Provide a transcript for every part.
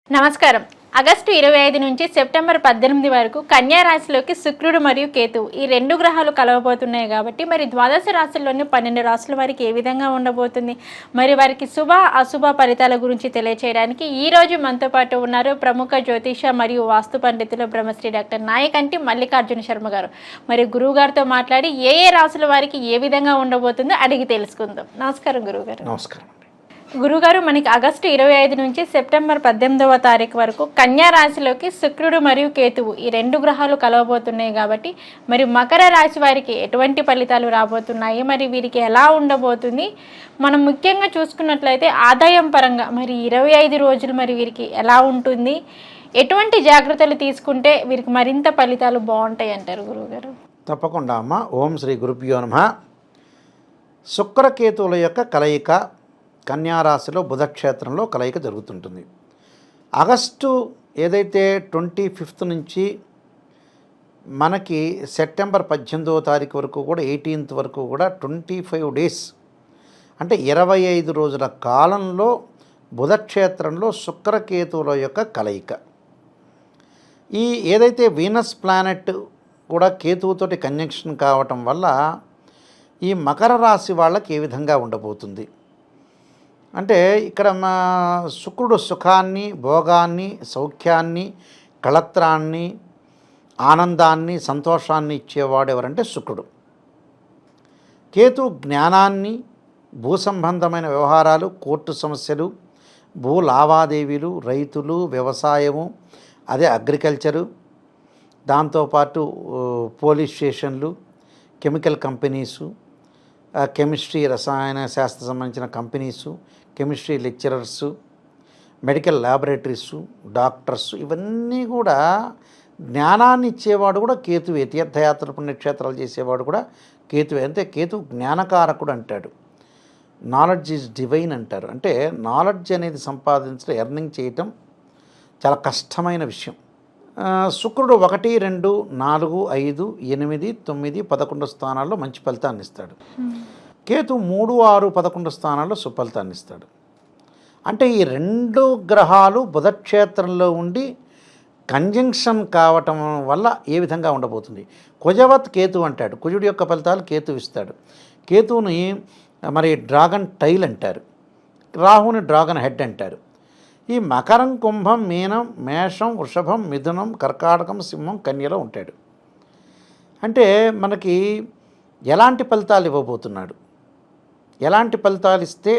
నమస్కారం. ఆగస్టు 25 నుంచి సెప్టెంబర్ 18 వరకు కన్యా రాశిలోకి శుక్రుడు మరియు కేతువు ఈ రెండు గ్రహాలు కలవబోతున్నాయి కాబట్టి మరి ద్వాదశ రాశుల్లోని 12 రాశుల వారికి ఏ విధంగా ఉండబోతుంది, మరి వారికి శుభ అశుభ ఫలితాల గురించి తెలియచేయడానికి ఈ రోజు మనతో పాటు ఉన్నారు ప్రముఖ జ్యోతిష మరియు వాస్తు పండితులు బ్రహ్మశ్రీ డాక్టర్ నాయకంటి మల్లికార్జున శర్మ గారు. మరి గురువు గారితో మాట్లాడి ఏ రాశుల వారికి ఏ విధంగా ఉండబోతుందో అడిగి తెలుసుకుందాం. నమస్కారం గురువుగారు. నమస్కారం. గురుగారు, మనకి ఆగస్టు 25 నుంచి సెప్టెంబర్ 18వ తారీఖు వరకు కన్యా రాశిలోకి శుక్రుడు మరియు కేతువు ఈ రెండు గ్రహాలు కలవబోతున్నాయి కాబట్టి మరి మకర రాశి వారికి ఎటువంటి ఫలితాలు రాబోతున్నాయి, మరి వీరికి ఎలా ఉండబోతుంది, మనం ముఖ్యంగా చూసుకున్నట్లయితే ఆదాయం పరంగా మరి 25 రోజులు మరి వీరికి ఎలా ఉంటుంది, ఎటువంటి జాగ్రత్తలు తీసుకుంటే వీరికి మరింత ఫలితాలు బాగుంటాయి అంటారు గురువుగారు? తప్పకుండా అమ్మ. ఓం శ్రీ గురుభ్యో నమః. శుక్రకేతువుల యొక్క కలయిక కన్యారాశిలో బుధక్షేత్రంలో కలయిక జరుగుతుంటుంది. ఆగస్టు ఏదైతే 25th నుంచి మనకి సెప్టెంబర్ 18వ తారీఖు వరకు కూడా 18th వరకు కూడా 25 డేస్ అంటే 25 రోజుల కాలంలో బుధక్షేత్రంలో శుక్రకేతువుల యొక్క కలయిక. ఈ ఏదైతే వీనస్ ప్లానెట్ కూడా కేతువుతోటి కంజంక్షన్ కావటం వల్ల ఈ మకర రాశి వాళ్ళకి ఏ విధంగా ఉండబోతుంది అంటే ఇక్కడ శుక్రుడు సుఖాన్ని, భోగాన్ని, సౌఖ్యాన్ని, కళత్రాన్ని, ఆనందాన్ని, సంతోషాన్ని ఇచ్చేవాడు ఎవరంటే శుక్రుడు. కేతు జ్ఞానాన్ని, భూ సంబంధమైన వ్యవహారాలు, కోర్టు సమస్యలు, భూ లావాదేవీలు, రైతులు, వ్యవసాయము, అదే అగ్రికల్చరు, దాంతోపాటు పోలీస్ స్టేషన్లు, కెమికల్ కంపెనీసు, కెమిస్ట్రీ రసాయన శాస్త్ర సంబంధించిన companies, chemistry lecturers, medical laboratories, doctors, ఇవన్నీ కూడా జ్ఞానాన్ని ఇచ్చేవాడు కూడా కేతువే. తీర్థయాత్ర పుణ్యక్షేత్రాలు చేసేవాడు కూడా కేతువే. అంటే కేతు జ్ఞానకారకుడు అంటాడు. నాలెడ్జ్ ఈజ్ డివైన్ అంటారు. అంటే నాలెడ్జ్ అనేది సంపాదించడం, ఎర్నింగ్ చేయటం చాలా కష్టమైన విషయం. శుక్రుడు 1, 2, 4, 5, 8, 9, 11 స్థానాల్లో మంచి ఫలితాన్ని ఇస్తాడు. కేతు 3, 6, 11 స్థానాల్లో సుఫలితాన్ని ఇస్తాడు. అంటే ఈ రెండు గ్రహాలు బుధక్షేత్రంలో ఉండి కంజంక్షన్ కావటం వల్ల ఏ విధంగా ఉండబోతుంది. కుజవత్ కేతు అంటాడు. కుజుడి యొక్క ఫలితాలు కేతు ఇస్తాడు. కేతువుని మరి డ్రాగన్ టైల్ అంటారు, రాహుని డ్రాగన్ హెడ్ అంటారు. ఈ మకరం, కుంభం, మీనం, మేషం, వృషభం, మిథునం, కర్కాటకం, సింహం, కన్యలో ఉంటాడు. అంటే మనకి ఎలాంటి ఫలితాలు ఇవ్వబోతున్నాడు, ఎలాంటి ఫలితాలు ఇస్తే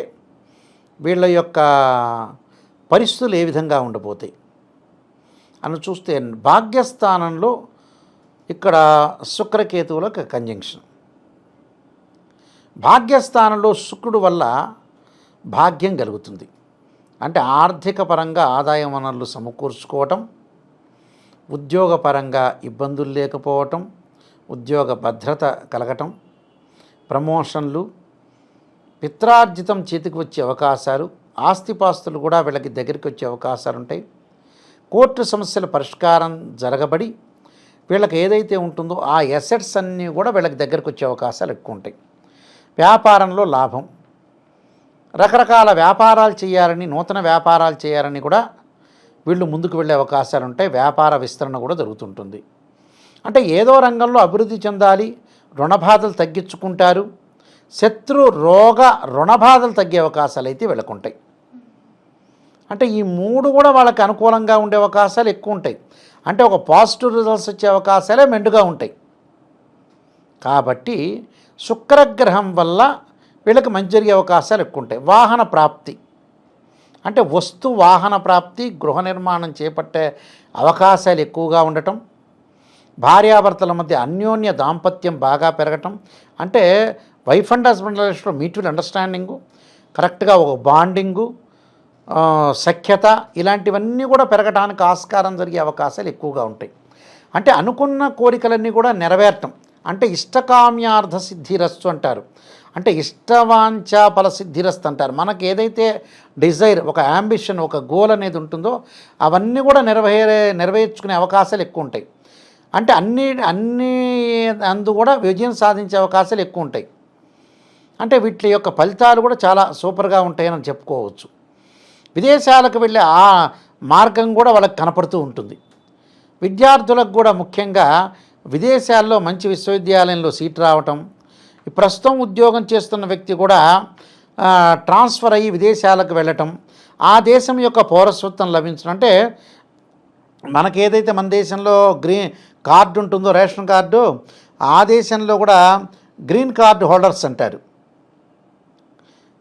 వీళ్ళ యొక్క పరిస్థితులు ఏ విధంగా ఉండబోతాయి అని చూస్తే భాగ్యస్థానంలో ఇక్కడ శుక్రకేతువులకు కంజంక్షన్. భాగ్యస్థానంలో శుక్రుడు వల్ల భాగ్యం కలుగుతుంది. అంటే ఆర్థిక పరంగా ఆదాయ వనరులు సమకూర్చుకోవటం, ఉద్యోగపరంగా ఇబ్బందులు లేకపోవటం, ఉద్యోగ భద్రత కలగటం, ప్రమోషన్లు, పిత్రార్జితం చేతికి వచ్చే అవకాశాలు, ఆస్తిపాస్తులు కూడా వీళ్ళకి దగ్గరికి వచ్చే అవకాశాలు ఉంటాయి. కోర్టు సమస్యల పరిష్కారం జరగబడి వీళ్ళకి ఏదైతే ఉంటుందో ఆ ఎసెట్స్ అన్నీ కూడా వీళ్ళకి దగ్గరికి వచ్చే అవకాశాలు ఎక్కువ ఉంటాయి. వ్యాపారంలో లాభం, రకరకాల వ్యాపారాలు చేయాలని, నూతన వ్యాపారాలు చేయాలని కూడా వీళ్ళు ముందుకు వెళ్ళే అవకాశాలు ఉంటాయి. వ్యాపార విస్తరణ కూడా జరుగుతుంటుంది. అంటే ఏదో రంగంలో అభివృద్ధి చెందాలి, రుణబాధలు తగ్గించుకుంటారు, శత్రు రోగ రుణబాధలు తగ్గే అవకాశాలు అయితే వీళ్ళకుంటాయి. అంటే ఈ మూడు కూడా వాళ్ళకి అనుకూలంగా ఉండే అవకాశాలు ఎక్కువ ఉంటాయి. అంటే ఒక పాజిటివ్ రిజల్ట్స్ వచ్చే అవకాశాలే మెండుగా ఉంటాయి. కాబట్టి శుక్రగ్రహం వల్ల వీళ్ళకి మంచి జరిగే అవకాశాలు ఎక్కువ ఉంటాయి. వాహన ప్రాప్తి అంటే వస్తు వాహన ప్రాప్తి, గృహ నిర్మాణం చేపట్టే అవకాశాలు ఎక్కువగా ఉండటం, భార్యాభర్తల మధ్య అన్యోన్య దాంపత్యం బాగా పెరగటం, అంటే వైఫ్ అండ్ హస్బెండ్ రిలేషన్లో మ్యూచువల్ అండర్స్టాండింగు, కరెక్ట్గా ఒక బాండింగు, సఖ్యత, ఇలాంటివన్నీ కూడా పెరగడానికి ఆస్కారం జరిగే అవకాశాలు ఎక్కువగా ఉంటాయి. అంటే అనుకున్న కోరికలన్నీ కూడా నెరవేరటం, అంటే ఇష్టకామ్యార్థ సిద్ధిరస్సు అంటారు. అంటే ఇష్టవాంఛ ఫలసిద్ధిరస్తు అంటారు. మనకు ఏదైతే డిజైర్, ఒక యాంబిషన్, ఒక గోల్ అనేది ఉంటుందో అవన్నీ కూడా నెరవేర్చుకునే అవకాశాలు ఎక్కువ ఉంటాయి. అంటే అన్ని అందు కూడా విజయం సాధించే అవకాశాలు ఎక్కువ ఉంటాయి. అంటే వీటి యొక్క ఫలితాలు కూడా చాలా సూపర్గా ఉంటాయని చెప్పుకోవచ్చు. విదేశాలకు వెళ్ళే మార్గం కూడా వాళ్ళకి కనపడుతూ ఉంటుంది. విద్యార్థులకు కూడా ముఖ్యంగా విదేశాల్లో మంచి విశ్వవిద్యాలయంలో సీట్ రావటం, ప్రస్తుతం ఉద్యోగం చేస్తున్న వ్యక్తి కూడా ట్రాన్స్ఫర్ అయ్యి విదేశాలకు వెళ్ళటం, ఆ దేశం యొక్క పౌరసత్వం లభించడం. అంటే మనకి ఏదైతే మన దేశంలో గ్రీన్ కార్డు ఉంటుందో, రేషన్ కార్డు, ఆ దేశంలో కూడా గ్రీన్ కార్డు హోల్డర్స్ అంటారు.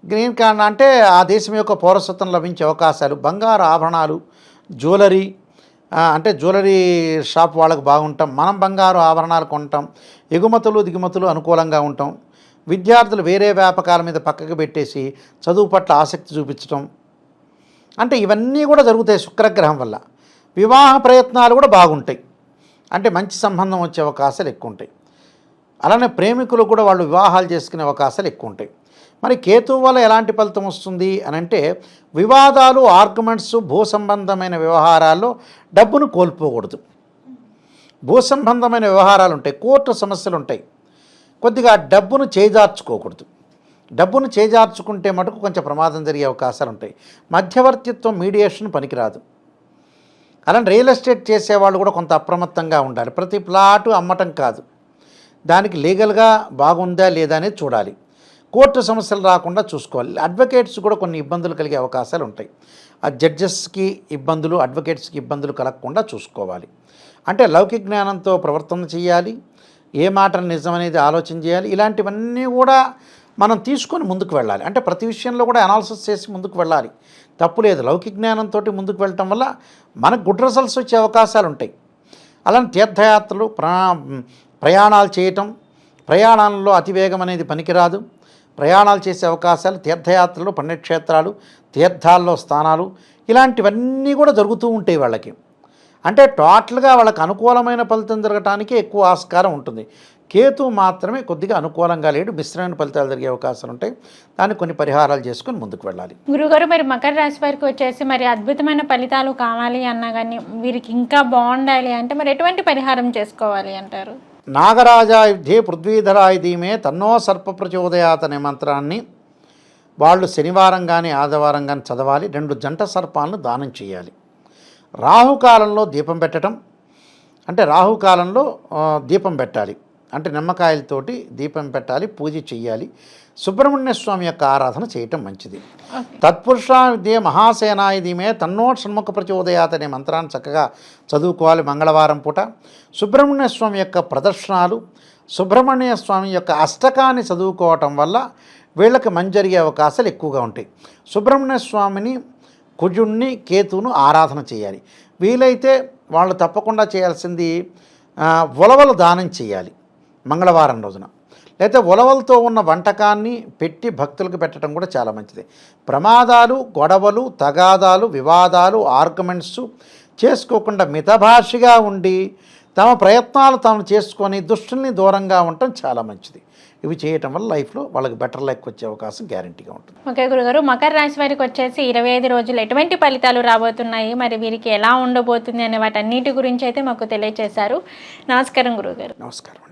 గ్రీన్ కార్డ్ అంటే ఆ దేశం యొక్క పౌరసత్వం లభించే అవకాశాలు, బంగారు ఆభరణాలు, జ్యువెలరీ, అంటే జ్యువెలరీ షాప్ వాళ్ళకు బాగుంటాం, మనం బంగారు ఆభరణాలు కొంటాం, ఎగుమతులు దిగుమతులు అనుకూలంగా ఉంటాం. విద్యార్థులు వేరే వ్యాపకాల మీద పక్కకు పెట్టేసి చదువు పట్ల ఆసక్తి చూపించడం, అంటే ఇవన్నీ కూడా జరుగుతాయి శుక్రగ్రహం వల్ల. వివాహ ప్రయత్నాలు కూడా బాగుంటాయి, అంటే మంచి సంబంధం వచ్చే అవకాశాలు ఎక్కువ ఉంటాయి. అలానే ప్రేమికులు కూడా వాళ్ళు వివాహాలు చేసుకునే అవకాశాలు ఎక్కువ ఉంటాయి. మరి కేతువు వల్ల ఎలాంటి ఫలితం వస్తుంది అని అంటే, వివాదాలు, ఆర్గ్యుమెంట్స్, భూ సంబంధమైన వ్యవహారాల్లో డబ్బును కోల్పోకూడదు. భూ సంబంధమైన వ్యవహారాలు ఉంటాయి, కోర్టు సమస్యలు ఉంటాయి, కొద్దిగా డబ్బును చేజార్చుకోకూడదు. డబ్బును చేజార్చుకుంటే మటుకు కొంచెం ప్రమాదం జరిగే అవకాశాలు ఉంటాయి. మధ్యవర్తిత్వం, మీడియేషన్ పనికిరాదు. అలాంటి రియల్ ఎస్టేట్ చేసేవాళ్ళు కూడా కొంత అప్రమత్తంగా ఉండాలి. ప్రతి ప్లాటు అమ్మటం కాదు, దానికి లీగల్గా బాగుందా లేదా అనేది చూడాలి. కోర్టు సమస్యలు రాకుండా చూసుకోవాలి. అడ్వకేట్స్ కూడా కొన్ని ఇబ్బందులు కలిగే అవకాశాలు ఉంటాయి. ఆ జడ్జెస్కి ఇబ్బందులు, అడ్వకేట్స్కి ఇబ్బందులు కలగకుండా చూసుకోవాలి. అంటే లౌకిక జ్ఞానంతో ప్రవర్తన చేయాలి, ఏ మాట నిజమనేది ఆలోచన చేయాలి. ఇలాంటివన్నీ కూడా మనం తీసుకొని ముందుకు వెళ్ళాలి. అంటే ప్రతి విషయంలో కూడా అనాలిసిస్ చేసి ముందుకు వెళ్ళాలి, తప్పు లేదు. లౌకిక జ్ఞానంతో ముందుకు వెళ్ళటం వల్ల మనకు గుడ్ రిజల్ట్స్ వచ్చే అవకాశాలు ఉంటాయి. అలానే తీర్థయాత్రలు, ప్రయాణాలు చేయటం, ప్రయాణాలలో అతివేగం అనేది పనికిరాదు. ప్రయాణాలు చేసే అవకాశాలు, తీర్థయాత్రలు, పుణ్యక్షేత్రాలు, తీర్థాల్లో స్థానాలు, ఇలాంటివన్నీ కూడా జరుగుతూ ఉంటాయి వాళ్ళకి. అంటే టోటల్గా వాళ్ళకి అనుకూలమైన ఫలితం జరగటానికి ఎక్కువ ఆస్కారం ఉంటుంది. కేతు మాత్రమే కొద్దిగా అనుకూలంగా లేడు, మిశ్రమైన ఫలితాలు జరిగే అవకాశాలు ఉంటాయి. దానికి కొన్ని పరిహారాలు చేసుకుని ముందుకు వెళ్ళాలి. గురుగారు, మరి మకర రాశి వారికి వచ్చేసి మరి అద్భుతమైన ఫలితాలు కావాలి అన్నా కానీ, వీరికి ఇంకా బాగుండాలి అంటే మరి ఎటువంటి పరిహారం చేసుకోవాలి అంటారు? నాగరాజా యుద్ధే పృథ్వీధరాయ ధీమే తన్నో సర్ప ప్రచోదయాత్ అనే మంత్రాన్ని వాళ్ళు శనివారం కానీ ఆదివారం కానీ చదవాలి. 2 జంట సర్పాలను దానం చేయాలి. రాహుకాలంలో దీపం పెట్టడం, అంటే రాహుకాలంలో దీపం పెట్టాలి, అంటే నిమ్మకాయలతోటి దీపం పెట్టాలి, పూజ చెయ్యాలి. సుబ్రహ్మణ్య స్వామి యొక్క ఆరాధన చేయటం మంచిది. తత్పురుషా విద్యే మహాసేనాయ ధీమే తన్నో షణ్ముఖ ప్రచోదయాత్ అనే మంత్రాన్ని చక్కగా చదువుకోవాలి మంగళవారం పూట. సుబ్రహ్మణ్య స్వామి యొక్క ప్రదర్శనాలు, సుబ్రహ్మణ్య స్వామి యొక్క అష్టకాన్ని చదువుకోవటం వల్ల వీళ్ళకి మంచి జరిగే అవకాశాలు ఎక్కువగా ఉంటాయి. సుబ్రహ్మణ్య స్వామిని, కుజుణ్ణి, కేతువును ఆరాధన చేయాలి. వీలైతే వాళ్ళు తప్పకుండా చేయాల్సింది ఉలవలు దానం చేయాలి మంగళవారం రోజున. లేకపోతే ఉలవలతో ఉన్న వంటకాన్ని పెట్టి భక్తులకు పెట్టడం కూడా చాలా మంచిది. ప్రమాదాలు, గొడవలు, తగాదాలు, వివాదాలు, ఆర్గ్యుమెంట్స్ చేసుకోకుండా మితభాషిగా ఉండి తమ ప్రయత్నాలు తాము చేసుకొని దుష్టుల్ని దూరంగా ఉండటం చాలా మంచిది. ఇవి చేయటం వల్ల లైఫ్లో వాళ్ళకి బెటర్ లైఫ్ వచ్చే అవకాశం గ్యారంటీగా ఉంటుంది. ఓకే గురుగారు, మకర రాశి వారికి వచ్చేసి 25 రోజులు ఎటువంటి ఫలితాలు రాబోతున్నాయి, మరి వీరికి ఎలా ఉండబోతుంది అనే వాటన్నిటి గురించి అయితే మాకు తెలియజేశారు. నమస్కారం గురుగారు. నమస్కారం.